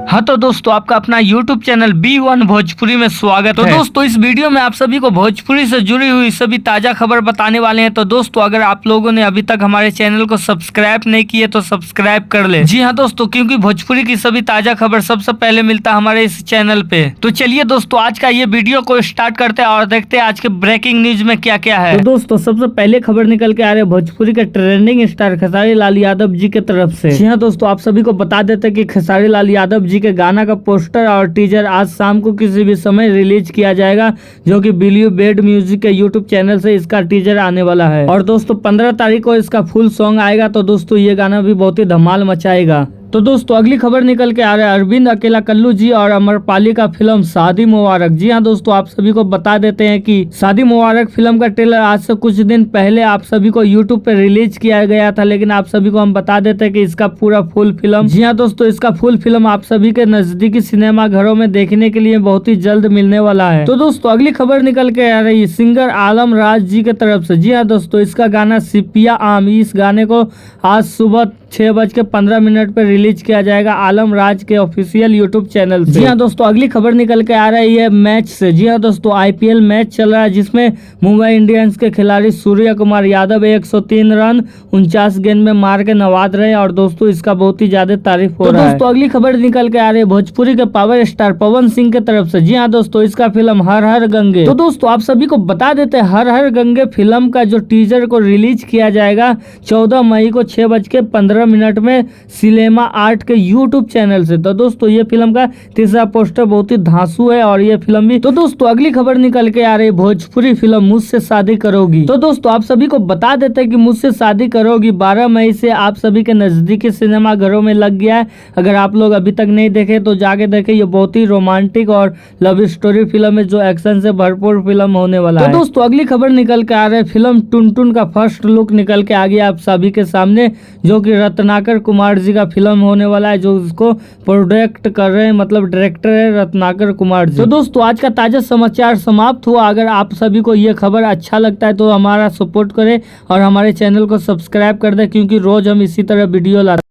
हाँ तो दोस्तों आपका अपना YouTube चैनल B1 भोजपुरी में स्वागत है। तो दोस्तों इस वीडियो में आप सभी को भोजपुरी से जुड़ी हुई सभी ताजा खबर बताने वाले हैं। तो दोस्तों अगर आप लोगों ने अभी तक हमारे चैनल को सब्सक्राइब नहीं किए तो सब्सक्राइब कर ले। जी हाँ दोस्तों, क्योंकि भोजपुरी की सभी ताजा खबर सबसे पहले मिलता है हमारे इस चैनल पे। तो चलिए दोस्तों आज का ये वीडियो को स्टार्ट करते हैं और देखते हैं आज के ब्रेकिंग न्यूज में क्या क्या है। तो दोस्तों सबसे पहले खबर निकल के आ रहे भोजपुरी के ट्रेंडिंग स्टार खेसारी लाल यादव जी की तरफ से। जी हाँ दोस्तों, आप सभी को बता देते हैं कि खेसारी लाल यादव जी के गाना का पोस्टर और टीजर आज शाम को किसी भी समय रिलीज किया जाएगा, जो कि बिलीव बेड म्यूजिक के यूट्यूब चैनल से इसका टीजर आने वाला है। और दोस्तों 15 तारीख को इसका फुल सॉन्ग आएगा। तो दोस्तों ये गाना भी बहुत ही धमाल मचाएगा। तो दोस्तों अगली खबर निकल के आ रहा है अरविंद अकेला कल्लू जी और अमरपाली का फिल्म शादी मुबारक। जी हाँ दोस्तों, आप सभी को बता देते हैं कि शादी मुबारक फिल्म का ट्रेलर आज से कुछ दिन पहले आप सभी को यूट्यूब पे रिलीज किया गया था, लेकिन आप सभी को हम बता देते हैं कि इसका पूरा फुल फिल्म, जी हाँ दोस्तों, इसका फुल फिल्म आप सभी के नजदीकी सिनेमा घरों में देखने के लिए बहुत ही जल्द मिलने वाला है। तो दोस्तों अगली खबर निकल के आ रही है सिंगर आलम राज जी के तरफ से। जी हाँ दोस्तों, इसका गाना सिपिया आम, इस गाने को आज सुबह 6:15 पर रिलीज किया जाएगा आलम राज के ऑफिशियल यूट्यूब चैनल से। जी हाँ दोस्तों अगली खबर निकल के आ रही है मैच से। जी हाँ दोस्तों, आईपीएल मैच चल रहा है जिसमें मुंबई इंडियंस के खिलाड़ी सूर्य कुमार यादव 103 रन 49 गेंद में मार के नवाज रहे और दोस्तों इसका बहुत ही ज्यादा तारीफ हो रहा है। दोस्तों अगली खबर निकल के आ रही है भोजपुरी के पावर स्टार पवन सिंह के तरफ से। जी हाँ दोस्तों, इसका फिल्म हर हर गंगे। तो दोस्तों आप सभी को बता देते हैं हर हर गंगे फिल्म का जो टीजर को रिलीज किया जाएगा 14 मई को 6:15 में सिनेमा आर्ट के यूट्यूब चैनल से। तो दोस्तों ये फिल्म का तीसरा पोस्टर बहुत ही धांसू है और ये फिल्म भी। तो दोस्तों अगली खबर निकल के आ रही भोजपुरी फिल्म मुझसे शादी करोगी। तो दोस्तों आप सभी को बता देते हैं कि मुझसे शादी करोगी 12 मई से आप सभी के नजदीकी सिनेमा घरों में लग गया है। अगर आप लोग अभी तक नहीं देखे तो जाके देखे। ये बहुत ही रोमांटिक और लव स्टोरी फिल्म है जो एक्शन से भरपूर फिल्म होने वाला है। तो दोस्तों अगली खबर निकल के आ रही है फिल्म टुनटुन का फर्स्ट लुक निकल के आ गया आप सभी के सामने, जो कि रत्नाकर कुमार जी का फिल्म होने वाला है, जो इसको प्रोडक्ट कर रहे हैं, मतलब डायरेक्टर है रत्नाकर कुमार जी। तो दोस्तों आज का ताजा समाचार समाप्त हुआ। अगर आप सभी को ये खबर अच्छा लगता है तो हमारा सपोर्ट करें और हमारे चैनल को सब्सक्राइब कर दें, क्योंकि रोज हम इसी तरह वीडियो लाते हैं।